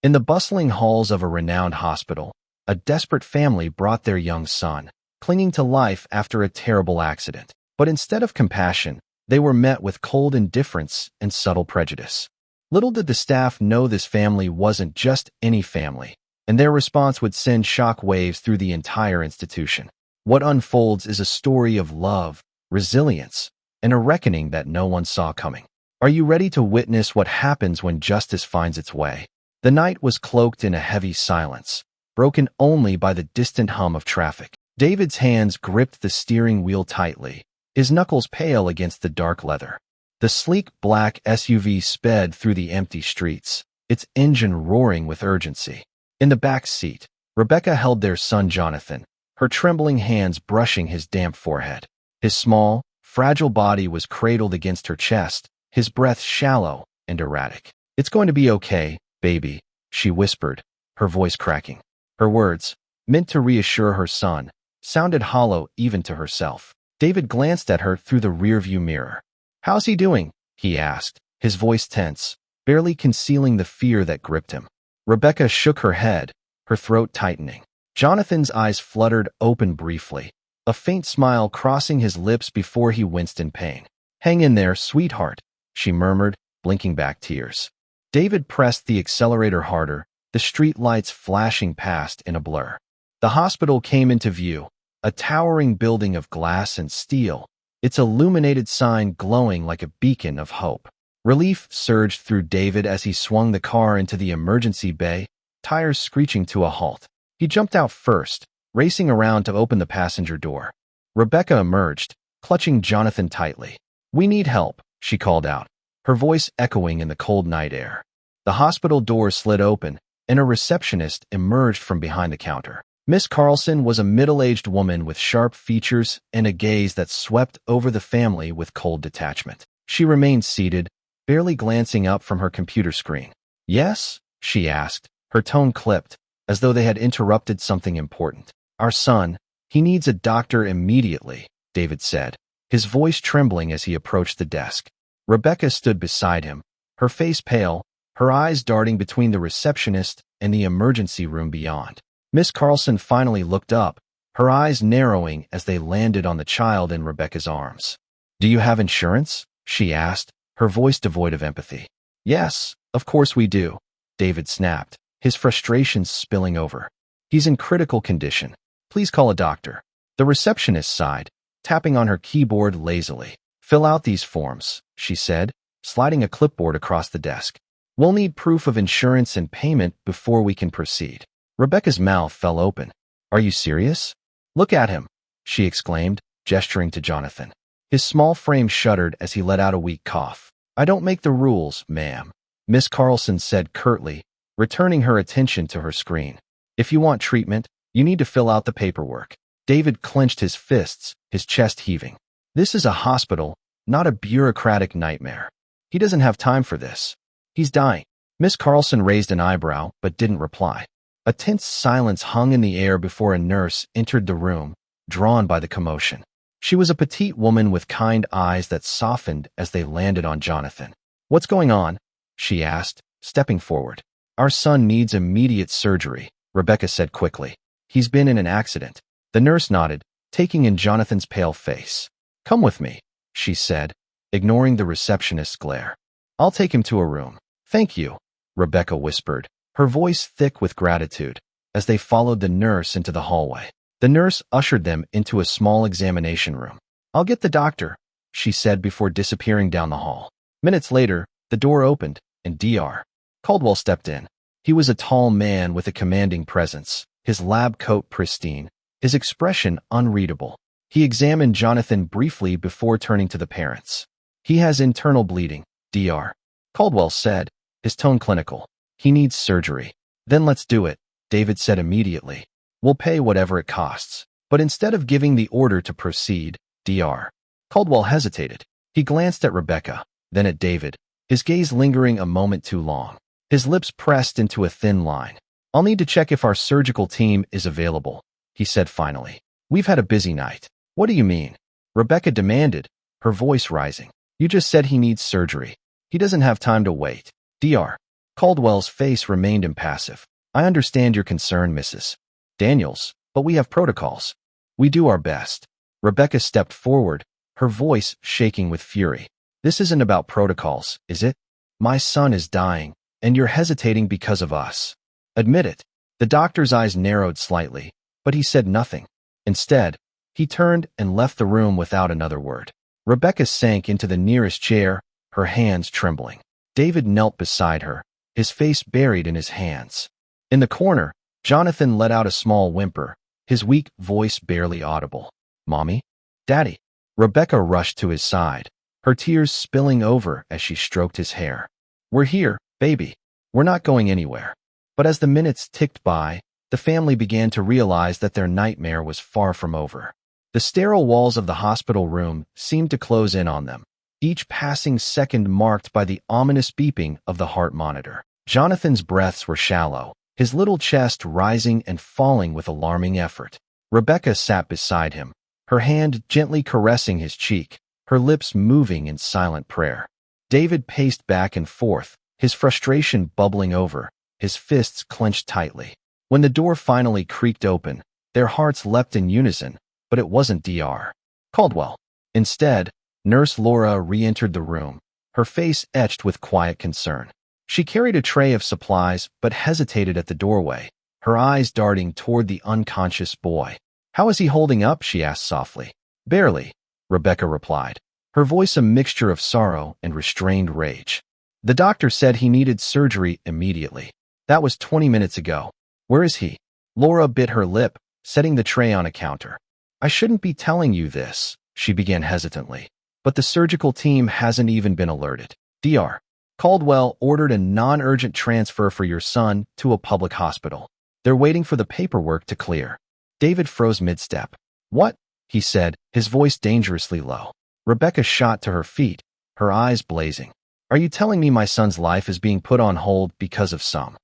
In the bustling halls of a renowned hospital, a desperate family brought their young son, clinging to life after a terrible accident. But instead of compassion, they were met with cold indifference and subtle prejudice. Little did the staff know this family wasn't just any family, and their response would send shock waves through the entire institution. What unfolds is a story of love, resilience, and a reckoning that no one saw coming. Are you ready to witness what happens when justice finds its way? The night was cloaked in a heavy silence, broken only by the distant hum of traffic. David's hands gripped the steering wheel tightly, his knuckles pale against the dark leather. The sleek black SUV sped through the empty streets, its engine roaring with urgency. In the back seat, Rebecca held their son Jonathan, her trembling hands brushing his damp forehead. His small, fragile body was cradled against her chest, his breath shallow and erratic. "It's going to be okay, baby," she whispered, her voice cracking. Her words, meant to reassure her son, sounded hollow even to herself. David glanced at her through the rearview mirror. "How's he doing?" he asked, his voice tense, barely concealing the fear that gripped him. Rebecca shook her head, her throat tightening. Jonathan's eyes fluttered open briefly, a faint smile crossing his lips before he winced in pain. "Hang in there, sweetheart," she murmured, blinking back tears. David pressed the accelerator harder, the street lights flashing past in a blur. The hospital came into view, a towering building of glass and steel, its illuminated sign glowing like a beacon of hope. Relief surged through David as he swung the car into the emergency bay, tires screeching to a halt. He jumped out first, racing around to open the passenger door. Rebecca emerged, clutching Jonathan tightly. "We need help," she called out, her voice echoing in the cold night air. The hospital door slid open, and a receptionist emerged from behind the counter. Miss Carlson was a middle-aged woman with sharp features and a gaze that swept over the family with cold detachment. She remained seated, barely glancing up from her computer screen. "Yes?" she asked, her tone clipped, as though they had interrupted something important. "Our son, he needs a doctor immediately," David said, his voice trembling as he approached the desk. Rebecca stood beside him, her face pale, her eyes darting between the receptionist and the emergency room beyond. Miss Carlson finally looked up, her eyes narrowing as they landed on the child in Rebecca's arms. "Do you have insurance?" she asked, her voice devoid of empathy. "Yes, of course we do," David snapped, his frustrations spilling over. "He's in critical condition. Please call a doctor." The receptionist sighed, tapping on her keyboard lazily. "Fill out these forms," she said, sliding a clipboard across the desk. "We'll need proof of insurance and payment before we can proceed." Rebecca's mouth fell open. "Are you serious? Look at him," she exclaimed, gesturing to Jonathan. His small frame shuddered as he let out a weak cough. "I don't make the rules, ma'am," Miss Carlson said curtly, returning her attention to her screen. "If you want treatment, you need to fill out the paperwork." David clenched his fists, his chest heaving. This is a hospital, not a bureaucratic nightmare. He doesn't have time for this. He's dying. Miss Carlson raised an eyebrow, but didn't reply. A tense silence hung in the air before a nurse entered the room, drawn by the commotion. She was a petite woman with kind eyes that softened as they landed on Jonathan. "What's going on?" she asked, stepping forward. "Our son needs immediate surgery," Rebecca said quickly. "He's been in an accident." The nurse nodded, taking in Jonathan's pale face. "Come with me," she said, ignoring the receptionist's glare. "I'll take him to a room." "Thank you," Rebecca whispered, her voice thick with gratitude, as they followed the nurse into the hallway. The nurse ushered them into a small examination room. "I'll get the doctor," she said before disappearing down the hall. Minutes later, the door opened, and Dr. Caldwell stepped in. He was a tall man with a commanding presence, his lab coat pristine, his expression unreadable. He examined Jonathan briefly before turning to the parents. "He has internal bleeding," Dr. Caldwell said, his tone clinical. "He needs surgery." "Then let's do it," David said immediately. "We'll pay whatever it costs." But instead of giving the order to proceed, Dr. Caldwell hesitated. He glanced at Rebecca, then at David, his gaze lingering a moment too long. His lips pressed into a thin line. "I'll need to check if our surgical team is available," he said finally. "We've had a busy night." "What do you mean?" Rebecca demanded, her voice rising. "You just said he needs surgery. He doesn't have time to wait." Dr. Caldwell's face remained impassive. I understand your concern, Mrs. Daniels, but we have protocols. We do our best. Rebecca stepped forward, her voice shaking with fury. This isn't about protocols, is it? My son is dying, and you're hesitating because of us. Admit it. The doctor's eyes narrowed slightly, but he said nothing. Instead, he turned and left the room without another word. Rebecca sank into the nearest chair, her hands trembling. David knelt beside her, his face buried in his hands. In the corner, Jonathan let out a small whimper, his weak voice barely audible. Mommy? Daddy? Rebecca rushed to his side, her tears spilling over as she stroked his hair. We're here, baby. We're not going anywhere. But as the minutes ticked by, the family began to realize that their nightmare was far from over. The sterile walls of the hospital room seemed to close in on them, each passing second marked by the ominous beeping of the heart monitor. Jonathan's breaths were shallow, his little chest rising and falling with alarming effort. Rebecca sat beside him, her hand gently caressing his cheek, her lips moving in silent prayer. David paced back and forth, his frustration bubbling over, his fists clenched tightly. When the door finally creaked open, their hearts leapt in unison, but it wasn't Dr. Caldwell. Instead, Nurse Laura re-entered the room, her face etched with quiet concern. She carried a tray of supplies but hesitated at the doorway, her eyes darting toward the unconscious boy. How is he holding up? She asked softly. Barely, Rebecca replied, her voice a mixture of sorrow and restrained rage. The doctor said he needed surgery immediately. That was 20 minutes ago. Where is he? Laura bit her lip, setting the tray on a counter. I shouldn't be telling you this, she began hesitantly, but the surgical team hasn't even been alerted. Dr. Caldwell ordered a non-urgent transfer for your son to a public hospital. They're waiting for the paperwork to clear. David froze mid-step. What? He said, his voice dangerously low. Rebecca shot to her feet, her eyes blazing. Are you telling me my son's life is being put on hold because of some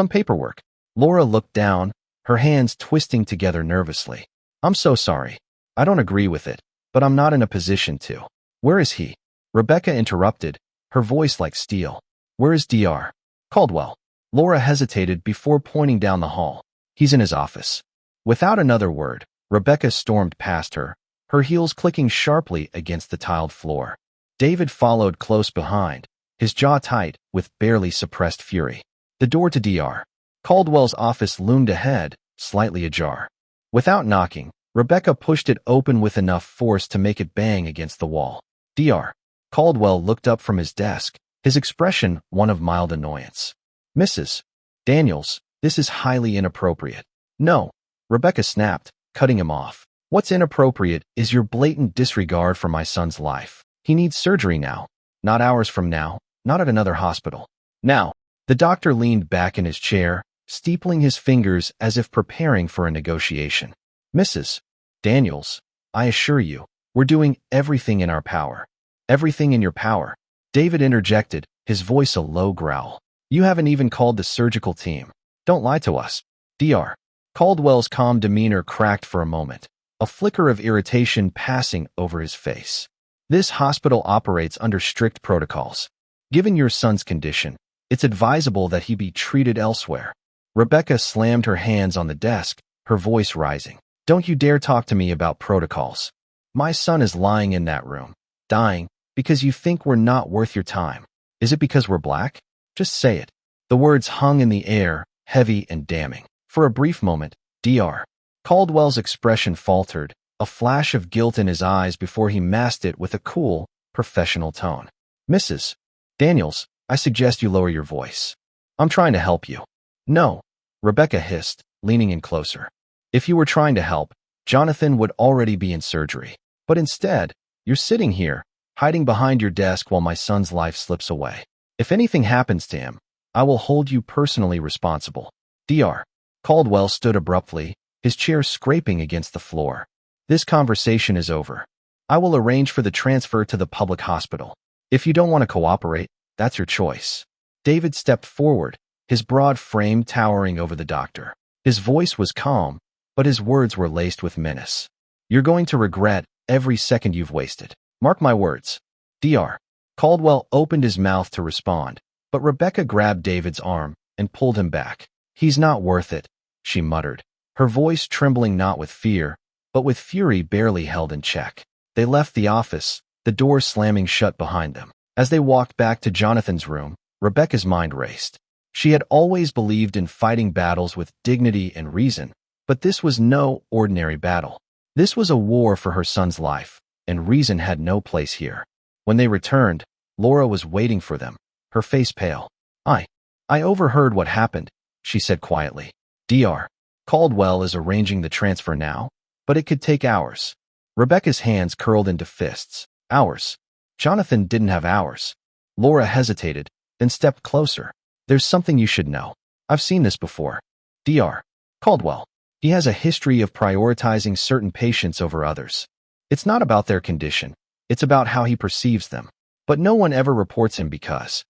paperwork? Laura looked down, her hands twisting together nervously. I'm so sorry. I don't agree with it, but I'm not in a position to. Where is he? Rebecca interrupted, her voice like steel. Where is Dr. Caldwell? Laura hesitated before pointing down the hall. He's in his office. Without another word, Rebecca stormed past her, her heels clicking sharply against the tiled floor. David followed close behind, his jaw tight with barely suppressed fury. The door to Dr. Caldwell's office loomed ahead, slightly ajar. Without knocking, Rebecca pushed it open with enough force to make it bang against the wall. Dr. Caldwell looked up from his desk, his expression one of mild annoyance. Mrs. Daniels, this is highly inappropriate. No, Rebecca snapped, cutting him off. What's inappropriate is your blatant disregard for my son's life. He needs surgery now, not hours from now, not at another hospital. Now, the doctor leaned back in his chair, steepling his fingers as if preparing for a negotiation. Mrs. Daniels, I assure you, we're doing everything in our power. Everything in your power. David interjected, his voice a low growl. You haven't even called the surgical team. Don't lie to us. Dr. Caldwell's calm demeanor cracked for a moment, a flicker of irritation passing over his face. This hospital operates under strict protocols. Given your son's condition, it's advisable that he be treated elsewhere. Rebecca slammed her hands on the desk, her voice rising. Don't you dare talk to me about protocols. My son is lying in that room, dying, because you think we're not worth your time. Is it because we're black? Just say it. The words hung in the air, heavy and damning. For a brief moment, Dr. Caldwell's expression faltered, a flash of guilt in his eyes before he masked it with a cool, professional tone. Mrs. Daniels, I suggest you lower your voice. I'm trying to help you. No, Rebecca hissed, leaning in closer. If you were trying to help, Jonathan would already be in surgery. But instead, you're sitting here, hiding behind your desk while my son's life slips away. If anything happens to him, I will hold you personally responsible. Dr. Caldwell stood abruptly, his chair scraping against the floor. This conversation is over. I will arrange for the transfer to the public hospital. If you don't want to cooperate, that's your choice. David stepped forward, his broad frame towering over the doctor. His voice was calm, but his words were laced with menace. You're going to regret every second you've wasted. Mark my words. Dr. Caldwell opened his mouth to respond, but But Rebecca grabbed David's arm and pulled him back. "He's not worth it," she muttered, her voice trembling not with fear, but with fury barely held in check. They left the office, the door slamming shut behind them. As they walked back to Jonathan's room, Rebecca's mind raced. She had always believed in fighting battles with dignity and reason, but this was no ordinary battle. This was a war for her son's life, and reason had no place here. When they returned, Laura was waiting for them, her face pale. I overheard what happened," she said quietly. "Dr. Caldwell is arranging the transfer now, but it could take hours." Rebecca's hands curled into fists. Hours? Jonathan didn't have hours. Laura hesitated, then stepped closer. "There's something you should know. I've seen this before. Dr. Caldwell. He has a history of prioritizing certain patients over others. It's not about their condition. It's about how he perceives them. But no one ever reports him because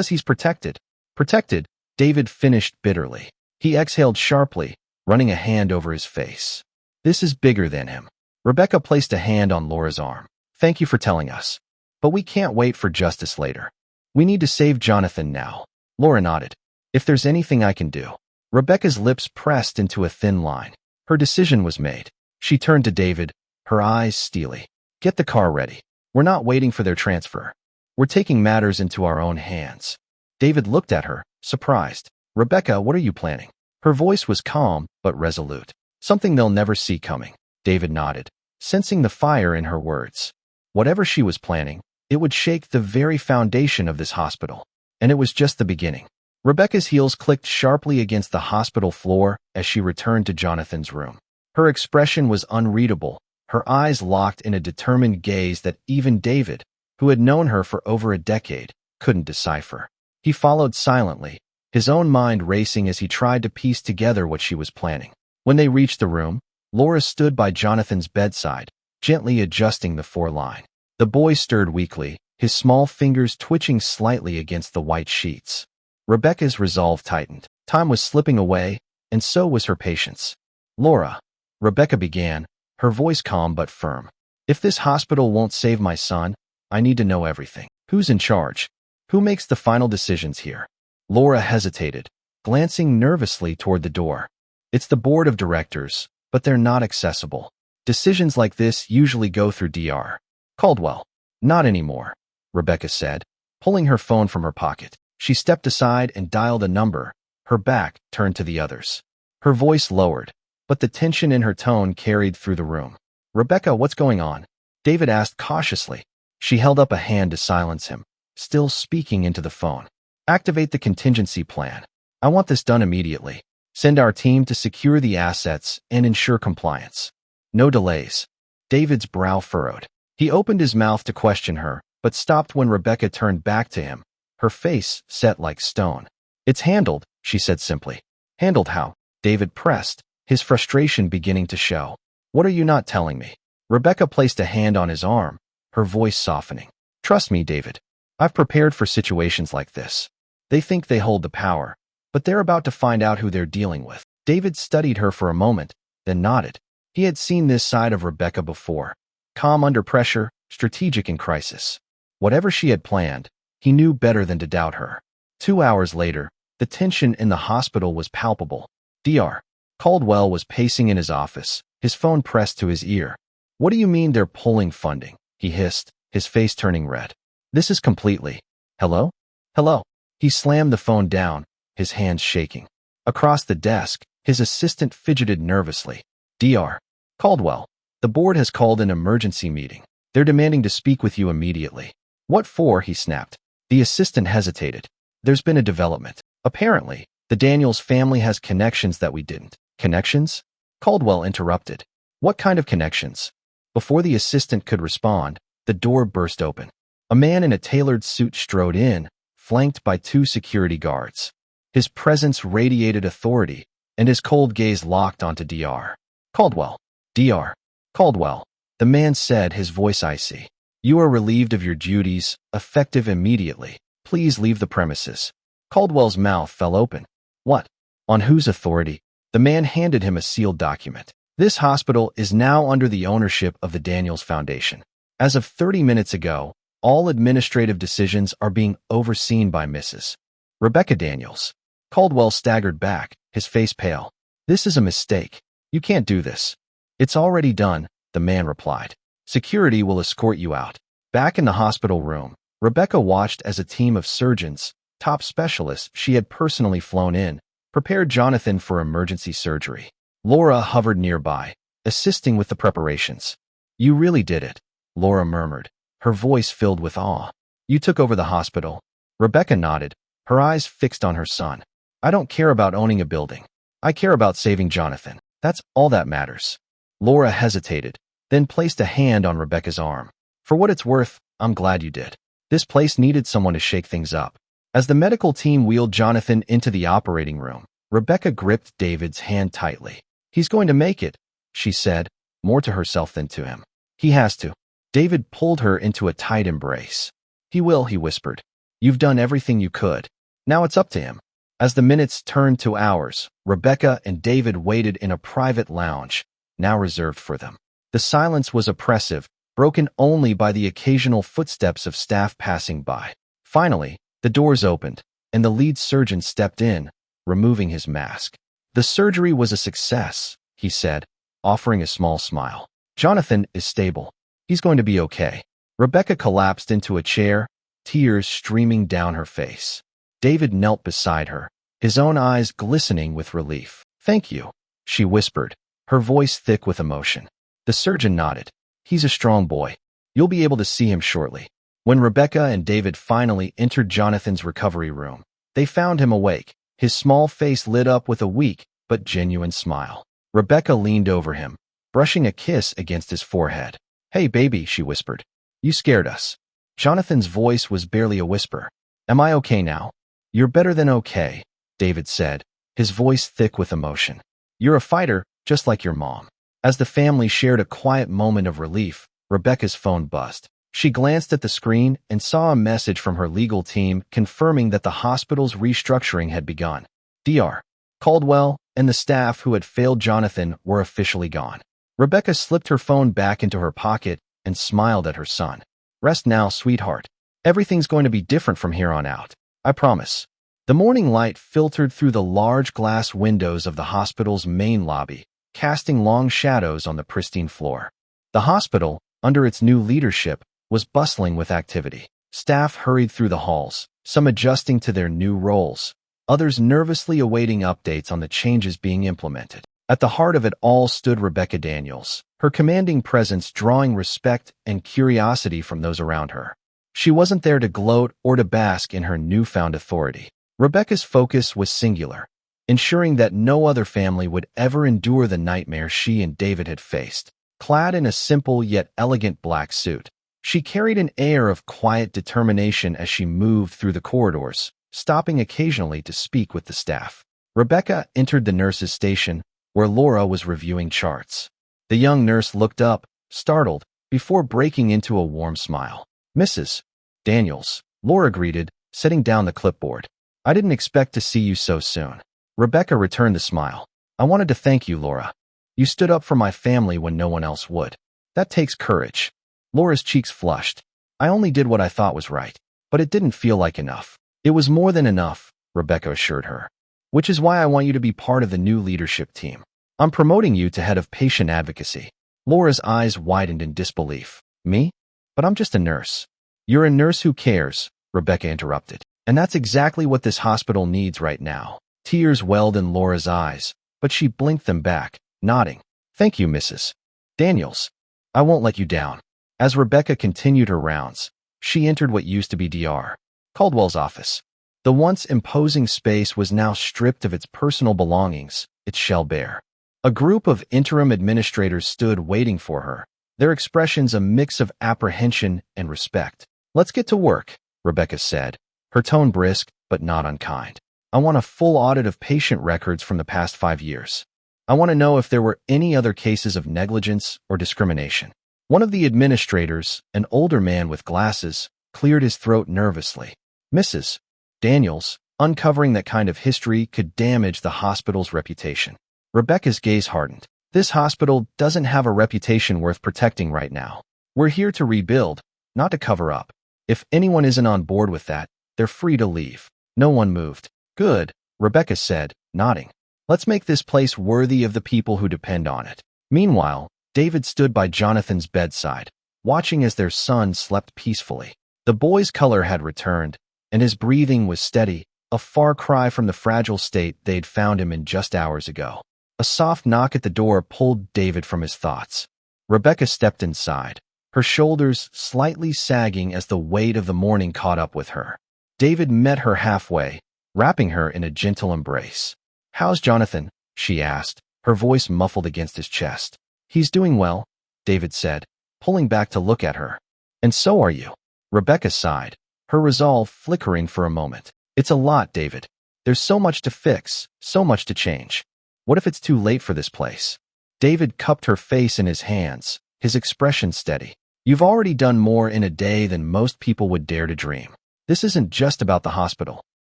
he's protected." "Protected," David finished bitterly. He exhaled sharply, running a hand over his face. "This is bigger than him." Rebecca placed a hand on Laura's arm. "Thank you for telling us. But we can't wait for justice later. We need to save Jonathan now." Laura nodded. "If there's anything I can do." Rebecca's lips pressed into a thin line. Her decision was made. She turned to David, her eyes steely. "Get the car ready. We're not waiting for their transfer. We're taking matters into our own hands." David looked at her, surprised. "Rebecca, what are you planning?" Her voice was calm but resolute. "Something they'll never see coming." David nodded, sensing the fire in her words. Whatever she was planning, it would shake the very foundation of this hospital. And it was just the beginning. Rebecca's heels clicked sharply against the hospital floor as she returned to Jonathan's room. Her expression was unreadable, her eyes locked in a determined gaze that even David, who had known her for over a decade, couldn't decipher. He followed silently, his own mind racing as he tried to piece together what she was planning. When they reached the room, Laura stood by Jonathan's bedside, gently adjusting the foreline. The boy stirred weakly, his small fingers twitching slightly against the white sheets. Rebecca's resolve tightened. Time was slipping away, and so was her patience. "Laura," Rebecca began, her voice calm but firm. "If this hospital won't save my son, I need to know everything. Who's in charge? Who makes the final decisions here?" Laura hesitated, glancing nervously toward the door. "It's the board of directors, but they're not accessible. Decisions like this usually go through Dr. Caldwell." "Not anymore," Rebecca said, pulling her phone from her pocket. She stepped aside and dialed a number, her back turned to the others. Her voice lowered, but the tension in her tone carried through the room. "Rebecca, what's going on?" David asked cautiously. She held up a hand to silence him, still speaking into the phone. "Activate the contingency plan. I want this done immediately. Send our team to secure the assets and ensure compliance. No delays." David's brow furrowed. He opened his mouth to question her, but stopped when Rebecca turned back to him, her face set like stone. "It's handled," she said simply. "Handled how?" David pressed, his frustration beginning to show. "What are you not telling me?" Rebecca placed a hand on his arm, her voice softening. "Trust me, David. I've prepared for situations like this. They think they hold the power, but they're about to find out who they're dealing with." David studied her for a moment, then nodded. He had seen this side of Rebecca before. Calm under pressure, strategic in crisis. Whatever she had planned, he knew better than to doubt her. 2 hours later, the tension in the hospital was palpable. Dr. Caldwell was pacing in his office, his phone pressed to his ear. "What do you mean they're pulling funding?" he hissed, his face turning red. "This is completely—" "Hello? Hello?" He slammed the phone down, his hands shaking. Across the desk, his assistant fidgeted nervously. "Dr. Caldwell, the board has called an emergency meeting. They're demanding to speak with you immediately." "What for?" he snapped. The assistant hesitated. "There's been a development. Apparently, the Daniels family has connections that we didn't." "Connections?" Caldwell interrupted. "What kind of connections?" Before the assistant could respond, the door burst open. A man in a tailored suit strode in, flanked by 2 security guards. His presence radiated authority, and his cold gaze locked onto Dr. Caldwell. "Dr. Caldwell," the man said, his voice icy. "You are relieved of your duties, effective immediately. Please leave the premises." Caldwell's mouth fell open. "What? On whose authority?" The man handed him a sealed document. "This hospital is now under the ownership of the Daniels Foundation. As of 30 minutes ago, All administrative decisions are being overseen by Mrs. Rebecca Daniels. Caldwell staggered back, his face pale. This is a mistake. You can't do this. It's already done, the man replied. Security will escort you out. Back in the hospital room, Rebecca watched as a team of surgeons, top specialists she had personally flown in, prepared Jonathan for emergency surgery. Laura hovered nearby, assisting with the preparations. You really did it, Laura murmured, her voice filled with awe. You took over the hospital. Rebecca nodded, her eyes fixed on her son. I don't care about owning a building. I care about saving Jonathan. That's all that matters. Laura hesitated, then placed a hand on Rebecca's arm. For what it's worth, I'm glad you did. This place needed someone to shake things up. As the medical team wheeled Jonathan into the operating room, Rebecca gripped David's hand tightly. He's going to make it, she said, more to herself than to him. He has to. David pulled her into a tight embrace. He will, he whispered. You've done everything you could. Now it's up to him. As the minutes turned to hours, Rebecca and David waited in a private lounge, now reserved for them. The silence was oppressive, broken only by the occasional footsteps of staff passing by. Finally, the doors opened, and the lead surgeon stepped in, removing his mask. The surgery was a success, he said, offering a small smile. Jonathan is stable. He's going to be okay. Rebecca collapsed into a chair, tears streaming down her face. David knelt beside her, his own eyes glistening with relief. Thank you, she whispered, her voice thick with emotion. The surgeon nodded. He's a strong boy. You'll be able to see him shortly. When Rebecca and David finally entered Jonathan's recovery room, they found him awake, his small face lit up with a weak but genuine smile. Rebecca leaned over him, brushing a kiss against his forehead. Hey, baby, she whispered. You scared us. Jonathan's voice was barely a whisper. Am I okay now? You're better than okay, David said, his voice thick with emotion. You're a fighter, just like your mom. As the family shared a quiet moment of relief, Rebecca's phone buzzed. She glanced at the screen and saw a message from her legal team confirming that the hospital's restructuring had begun. Dr. Caldwell and the staff who had failed Jonathan were officially gone. Rebecca slipped her phone back into her pocket and smiled at her son. Rest now, sweetheart. Everything's going to be different from here on out. I promise. The morning light filtered through the large glass windows of the hospital's main lobby, casting long shadows on the pristine floor. The hospital, under its new leadership, was bustling with activity. Staff hurried through the halls, some adjusting to their new roles, others nervously awaiting updates on the changes being implemented. At the heart of it all stood Rebecca Daniels, her commanding presence drawing respect and curiosity from those around her. She wasn't there to gloat or to bask in her newfound authority. Rebecca's focus was singular, ensuring that no other family would ever endure the nightmare she and David had faced. Clad in a simple yet elegant black suit, she carried an air of quiet determination as she moved through the corridors, stopping occasionally to speak with the staff. Rebecca entered the nurse's station, where Laura was reviewing charts. The young nurse looked up, startled, before breaking into a warm smile. Mrs. Daniels, Laura greeted, setting down the clipboard. I didn't expect to see you so soon. Rebecca returned the smile. I wanted to thank you, Laura. You stood up for my family when no one else would. That takes courage. Laura's cheeks flushed. I only did what I thought was right, but it didn't feel like enough. It was more than enough, Rebecca assured her. Which is why I want you to be part of the new leadership team. I'm promoting you to head of patient advocacy. Laura's eyes widened in disbelief. Me? But I'm just a nurse. You're a nurse who cares, Rebecca interrupted. And that's exactly what this hospital needs right now. Tears welled in Laura's eyes, but she blinked them back, nodding. Thank you, Mrs. Daniels. I won't let you down. As Rebecca continued her rounds, she entered what used to be Dr. Caldwell's office. The once imposing space was now stripped of its personal belongings, its shell bare. A group of interim administrators stood waiting for her, their expressions a mix of apprehension and respect. Let's get to work, Rebecca said, her tone brisk but not unkind. I want a full audit of patient records from the past 5 years. I want to know if there were any other cases of negligence or discrimination. One of the administrators, an older man with glasses, cleared his throat nervously. Mrs. Daniels, uncovering that kind of history could damage the hospital's reputation. Rebecca's gaze hardened. This hospital doesn't have a reputation worth protecting right now. We're here to rebuild, not to cover up. If anyone isn't on board with that, they're free to leave. No one moved. Good, Rebecca said, nodding. Let's make this place worthy of the people who depend on it. Meanwhile, David stood by Jonathan's bedside, watching as their son slept peacefully. The boy's color had returned, and his breathing was steady, a far cry from the fragile state they'd found him in just hours ago. A soft knock at the door pulled David from his thoughts. Rebecca stepped inside, her shoulders slightly sagging as the weight of the morning caught up with her. David met her halfway, wrapping her in a gentle embrace. "How's Jonathan?" she asked, her voice muffled against his chest. "He's doing well," David said, pulling back to look at her. "And so are you." Rebecca sighed, her resolve flickering for a moment. "It's a lot, David. There's so much to fix, so much to change. What if it's too late for this place?" David cupped her face in his hands, his expression steady. "You've already done more in a day than most people would dare to dream. This isn't just about the hospital.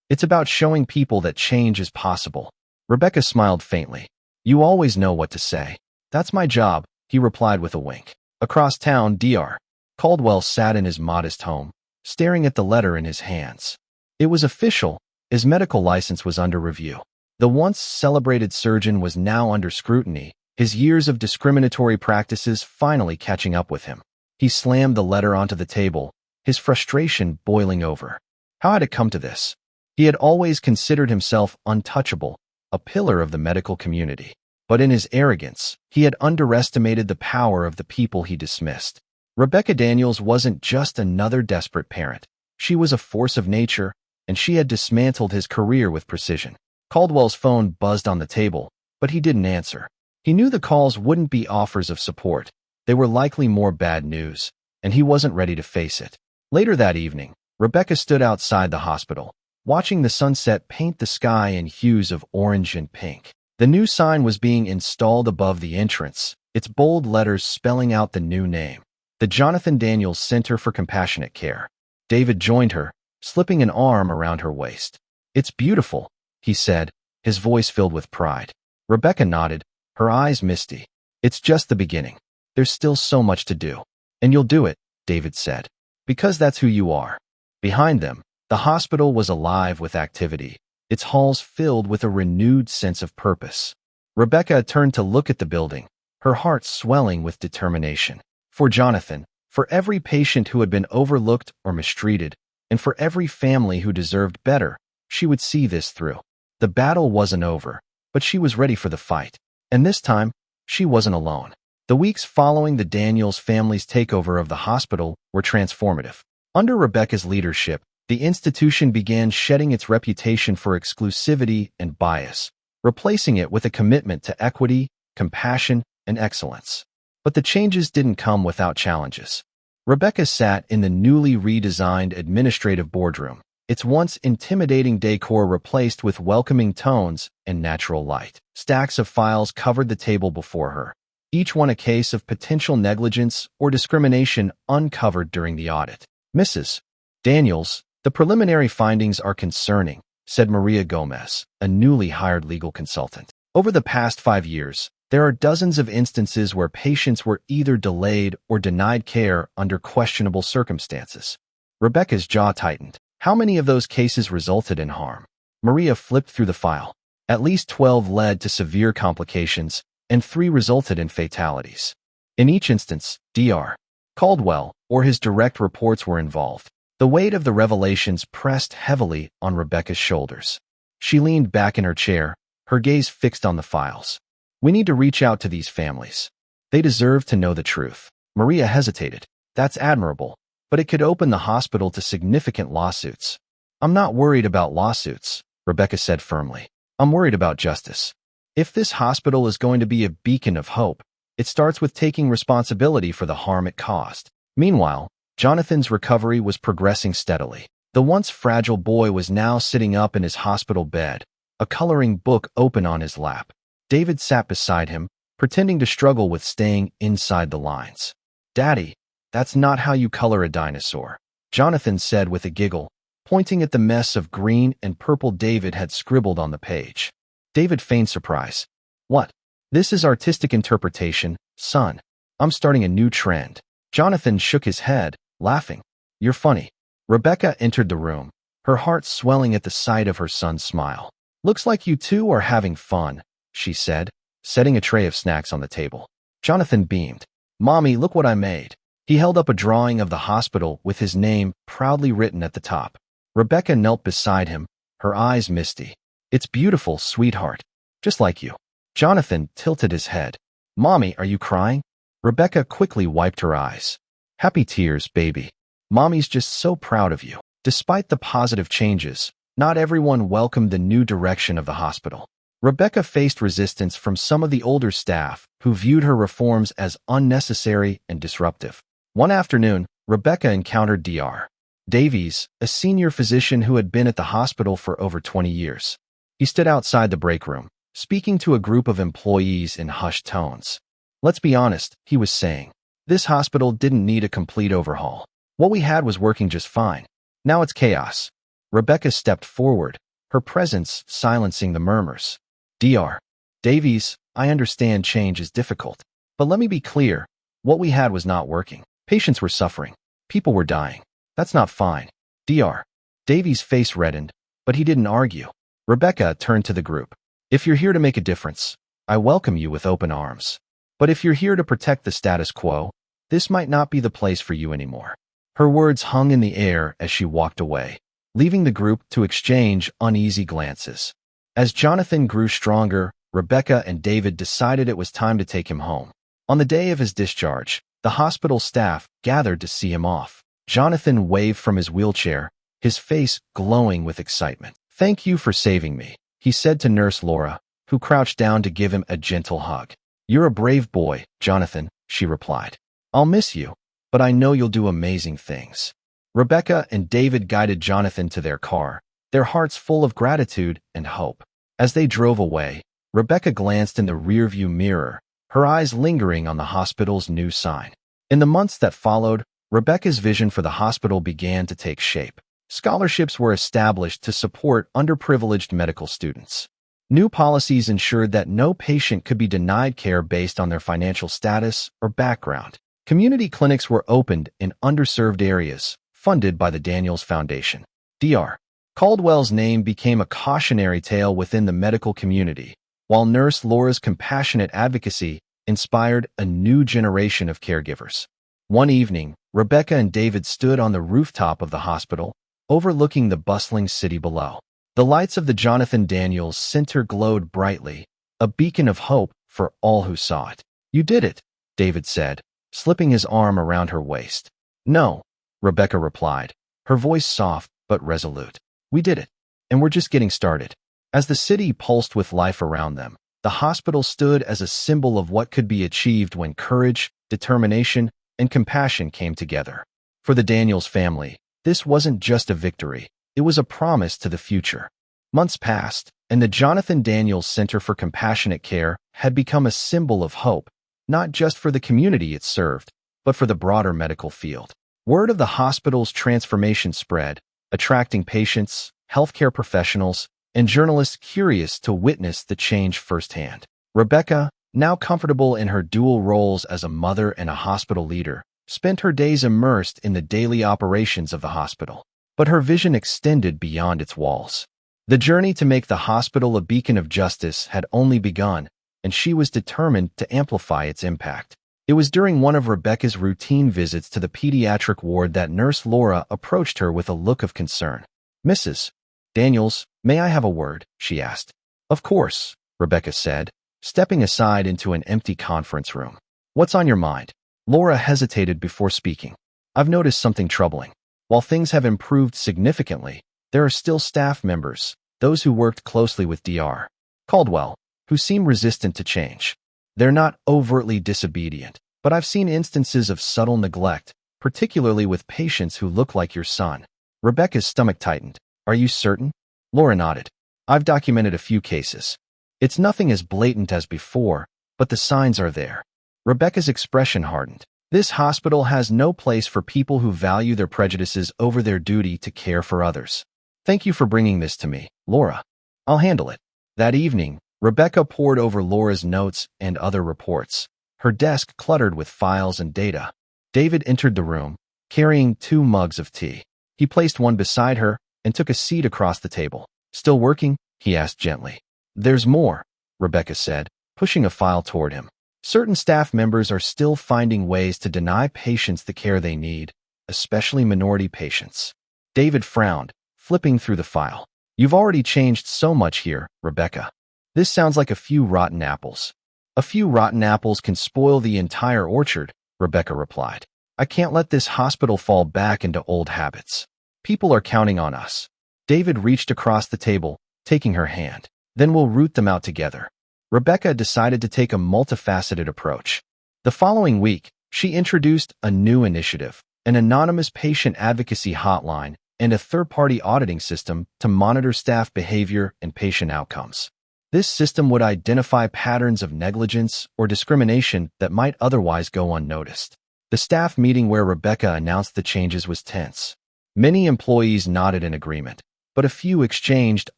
It's about showing people that change is possible." Rebecca smiled faintly. "You always know what to say." "That's my job," he replied with a wink. Across town, Dr. Caldwell sat in his modest home, staring at the letter in his hands. It was official. His medical license was under review. The once celebrated surgeon was now under scrutiny, his years of discriminatory practices finally catching up with him. He slammed the letter onto the table, his frustration boiling over. How had it come to this? He had always considered himself untouchable, a pillar of the medical community. But in his arrogance, he had underestimated the power of the people he dismissed. Rebecca Daniels wasn't just another desperate parent. She was a force of nature, and she had dismantled his career with precision. Caldwell's phone buzzed on the table, but he didn't answer. He knew the calls wouldn't be offers of support. They were likely more bad news, and he wasn't ready to face it. Later that evening, Rebecca stood outside the hospital, watching the sunset paint the sky in hues of orange and pink. The new sign was being installed above the entrance, its bold letters spelling out the new name, the Jonathan Daniels Center for Compassionate Care. David joined her, slipping an arm around her waist. "It's beautiful," he said, his voice filled with pride. Rebecca nodded, her eyes misty. "It's just the beginning. There's still so much to do. And you'll do it," David said, "because that's who you are." Behind them, the hospital was alive with activity, its halls filled with a renewed sense of purpose. Rebecca turned to look at the building, her heart swelling with determination. For Jonathan, for every patient who had been overlooked or mistreated, and for every family who deserved better, she would see this through. The battle wasn't over, but she was ready for the fight. And this time, she wasn't alone. The weeks following the Daniels family's takeover of the hospital were transformative. Under Rebecca's leadership, the institution began shedding its reputation for exclusivity and bias, replacing it with a commitment to equity, compassion, and excellence. But the changes didn't come without challenges. Rebecca sat in the newly redesigned administrative boardroom, its once intimidating decor replaced with welcoming tones and natural light. Stacks of files covered the table before her, each one a case of potential negligence or discrimination uncovered during the audit. "Mrs. Daniels, the preliminary findings are concerning," said Maria Gomez, a newly hired legal consultant. "Over the past 5 years, there are dozens of instances where patients were either delayed or denied care under questionable circumstances." Rebecca's jaw tightened. How many of those cases resulted in harm? Maria flipped through the file. At least 12 led to severe complications, and 3 resulted in fatalities. In each instance, Dr. Caldwell or his direct reports were involved. The weight of the revelations pressed heavily on Rebecca's shoulders. She leaned back in her chair, her gaze fixed on the files. "We need to reach out to these families. They deserve to know the truth." Maria hesitated. "That's admirable, but it could open the hospital to significant lawsuits." "I'm not worried about lawsuits," Rebecca said firmly. "I'm worried about justice. If this hospital is going to be a beacon of hope, it starts with taking responsibility for the harm it caused." Meanwhile, Jonathan's recovery was progressing steadily. The once fragile boy was now sitting up in his hospital bed, a coloring book open on his lap. David sat beside him, pretending to struggle with staying inside the lines. "Daddy, that's not how you color a dinosaur," Jonathan said with a giggle, pointing at the mess of green and purple David had scribbled on the page. David feigned surprise. "What? This is artistic interpretation, son. I'm starting a new trend." Jonathan shook his head, laughing. "You're funny. Rebecca entered the room, her heart swelling at the sight of her son's smile. "Looks like you two are having fun," she said, setting a tray of snacks on the table. Jonathan beamed. "Mommy, look what I made." He held up a drawing of the hospital with his name proudly written at the top. Rebecca knelt beside him, her eyes misty. "It's beautiful, sweetheart. Just like you." Jonathan tilted his head. "Mommy, are you crying?" Rebecca quickly wiped her eyes. "Happy tears, baby. Mommy's just so proud of you." Despite the positive changes, not everyone welcomed the new direction of the hospital. Rebecca faced resistance from some of the older staff who viewed her reforms as unnecessary and disruptive. One afternoon, Rebecca encountered Dr. Davies, a senior physician who had been at the hospital for over 20 years. He stood outside the break room, speaking to a group of employees in hushed tones. "Let's be honest," he was saying. "This hospital didn't need a complete overhaul. What we had was working just fine. Now it's chaos." Rebecca stepped forward, her presence silencing the murmurs. "Dr. Davies, I understand change is difficult, but let me be clear. What we had was not working. Patients were suffering. People were dying. That's not fine." Dr. Davies' face reddened, but he didn't argue. Rebecca turned to the group. "If you're here to make a difference, I welcome you with open arms. But if you're here to protect the status quo, this might not be the place for you anymore." Her words hung in the air as she walked away, leaving the group to exchange uneasy glances. As Jonathan grew stronger, Rebecca and David decided it was time to take him home. On the day of his discharge, the hospital staff gathered to see him off. Jonathan waved from his wheelchair, his face glowing with excitement. "Thank you for saving me," he said to Nurse Laura, who crouched down to give him a gentle hug. "You're a brave boy, Jonathan," she replied. "I'll miss you, but I know you'll do amazing things." Rebecca and David guided Jonathan to their car, their hearts full of gratitude and hope. As they drove away, Rebecca glanced in the rearview mirror, her eyes lingering on the hospital's new sign. In the months that followed, Rebecca's vision for the hospital began to take shape. Scholarships were established to support underprivileged medical students. New policies ensured that no patient could be denied care based on their financial status or background. Community clinics were opened in underserved areas, funded by the Daniels Foundation. Dr. Caldwell's name became a cautionary tale within the medical community, while Nurse Laura's compassionate advocacy inspired a new generation of caregivers. One evening, Rebecca and David stood on the rooftop of the hospital, overlooking the bustling city below. The lights of the Jonathan Daniels Center glowed brightly, a beacon of hope for all who saw it. "You did it," David said, slipping his arm around her waist. "No," Rebecca replied, her voice soft but resolute. "We did it, and we're just getting started." As the city pulsed with life around them, the hospital stood as a symbol of what could be achieved when courage, determination, and compassion came together. For the Daniels family, this wasn't just a victory, it was a promise to the future. Months passed, and the Jonathan Daniels Center for Compassionate Care had become a symbol of hope, not just for the community it served, but for the broader medical field. Word of the hospital's transformation spread, attracting patients, healthcare professionals, and journalists curious to witness the change firsthand. Rebecca, now comfortable in her dual roles as a mother and a hospital leader, spent her days immersed in the daily operations of the hospital. But her vision extended beyond its walls. The journey to make the hospital a beacon of justice had only begun, and she was determined to amplify its impact. It was during one of Rebecca's routine visits to the pediatric ward that Nurse Laura approached her with a look of concern. "Mrs. Daniels, may I have a word?" she asked. "Of course," Rebecca said, stepping aside into an empty conference room. "What's on your mind?" Laura hesitated before speaking. "I've noticed something troubling. While things have improved significantly, there are still staff members, those who worked closely with Dr. Caldwell, who seem resistant to change. They're not overtly disobedient, but I've seen instances of subtle neglect, particularly with patients who look like your son." Rebecca's stomach tightened. "Are you certain?" Laura nodded. "I've documented a few cases. It's nothing as blatant as before, but the signs are there." Rebecca's expression hardened. This hospital has no place for people who value their prejudices over their duty to care for others. "Thank you for bringing this to me, Laura. I'll handle it." That evening, Rebecca pored over Laura's notes and other reports, her desk cluttered with files and data. David entered the room, carrying 2 mugs of tea. He placed one beside her and took a seat across the table. "Still working?" he asked gently. "There's more," Rebecca said, pushing a file toward him. "Certain staff members are still finding ways to deny patients the care they need, especially minority patients." David frowned, flipping through the file. "You've already changed so much here, Rebecca. This sounds like a few rotten apples." "A few rotten apples can spoil the entire orchard," Rebecca replied. "I can't let this hospital fall back into old habits. People are counting on us." David reached across the table, taking her hand. "Then we'll root them out together." Rebecca decided to take a multifaceted approach. The following week, she introduced a new initiative, an anonymous patient advocacy hotline, and a third-party auditing system to monitor staff behavior and patient outcomes. This system would identify patterns of negligence or discrimination that might otherwise go unnoticed. The staff meeting where Rebecca announced the changes was tense. Many employees nodded in agreement, but a few exchanged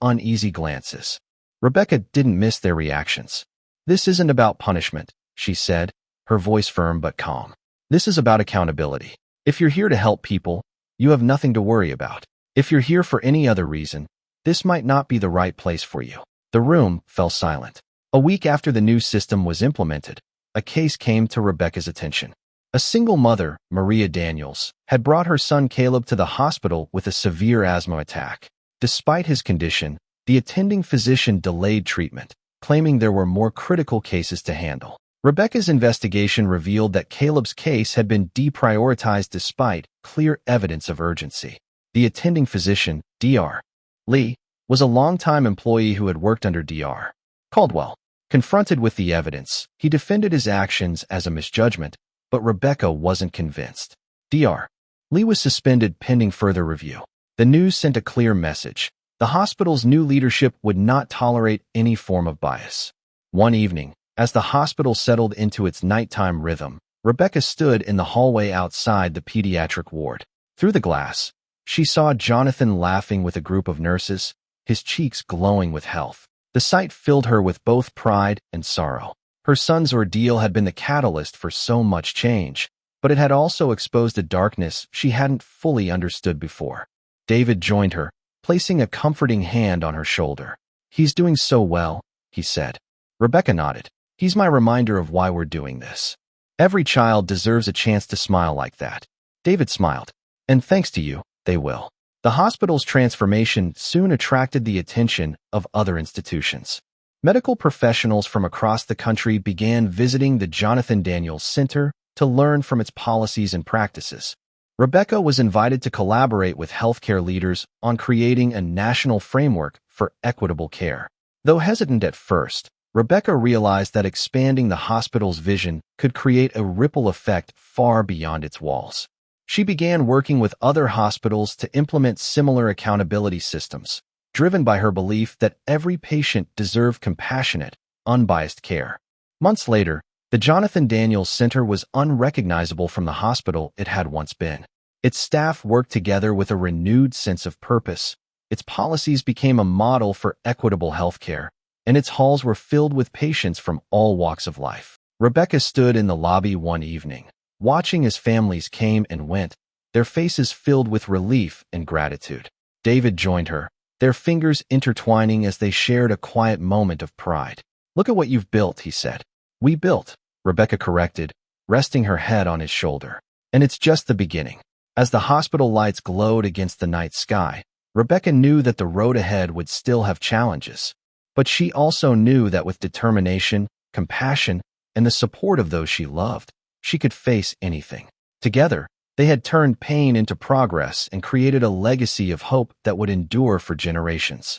uneasy glances. Rebecca didn't miss their reactions. "This isn't about punishment," she said, her voice firm but calm. "This is about accountability. If you're here to help people, you have nothing to worry about. If you're here for any other reason, this might not be the right place for you." The room fell silent. A week after the new system was implemented, a case came to Rebecca's attention. A single mother, Maria Daniels, had brought her son Caleb to the hospital with a severe asthma attack. Despite his condition, the attending physician delayed treatment, claiming there were more critical cases to handle. Rebecca's investigation revealed that Caleb's case had been deprioritized despite clear evidence of urgency. The attending physician, Dr. Lee, was a longtime employee who had worked under Dr. Caldwell. Confronted with the evidence, he defended his actions as a misjudgment, but Rebecca wasn't convinced. Dr. Lee was suspended pending further review. The news sent a clear message. The hospital's new leadership would not tolerate any form of bias. One evening, as the hospital settled into its nighttime rhythm, Rebecca stood in the hallway outside the pediatric ward. Through the glass, she saw Jonathan laughing with a group of nurses, his cheeks glowing with health. The sight filled her with both pride and sorrow. Her son's ordeal had been the catalyst for so much change, but it had also exposed a darkness she hadn't fully understood before. David joined her, placing a comforting hand on her shoulder. "He's doing so well," he said. Rebecca nodded. "He's my reminder of why we're doing this. Every child deserves a chance to smile like that." David smiled. "And thanks to you, they will." The hospital's transformation soon attracted the attention of other institutions. Medical professionals from across the country began visiting the Jonathan Daniels Center to learn from its policies and practices. Rebecca was invited to collaborate with healthcare leaders on creating a national framework for equitable care. Though hesitant at first, Rebecca realized that expanding the hospital's vision could create a ripple effect far beyond its walls. She began working with other hospitals to implement similar accountability systems, driven by her belief that every patient deserved compassionate, unbiased care. Months later, the Jonathan Daniels Center was unrecognizable from the hospital it had once been. Its staff worked together with a renewed sense of purpose. Its policies became a model for equitable healthcare, and its halls were filled with patients from all walks of life. Rebecca stood in the lobby one evening, watching as families came and went, their faces filled with relief and gratitude. David joined her, their fingers intertwining as they shared a quiet moment of pride. "Look at what you've built," he said. "We built," Rebecca corrected, resting her head on his shoulder. "And it's just the beginning." As the hospital lights glowed against the night sky, Rebecca knew that the road ahead would still have challenges. But she also knew that with determination, compassion, and the support of those she loved, she could face anything. Together, they had turned pain into progress and created a legacy of hope that would endure for generations.